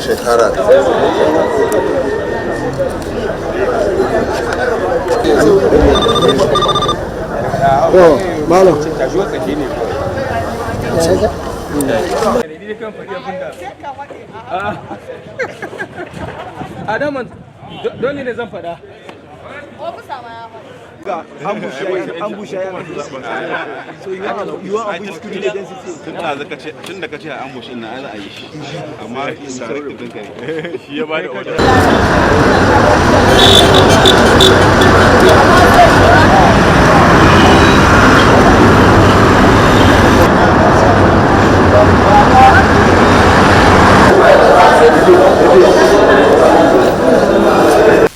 shekara malam Adaman dole ne zan faɗa. ambush ya so you want ambush security agency tun da kace ambush ina za a yi shi amma directive din kai shi ya bada order.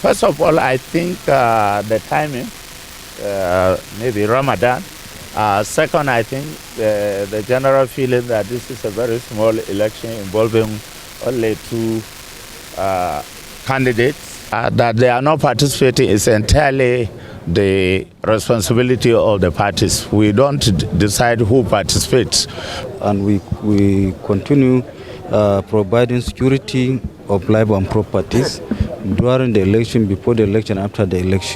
First of all, I think the timing, maybe Ramadan. Second, I think the general feeling that this is a very small election involving only two candidates. That they are not participating is entirely the responsibility of the parties. We don't decide who participates. And we continue providing security of life and properties during the election, before the election, after the election.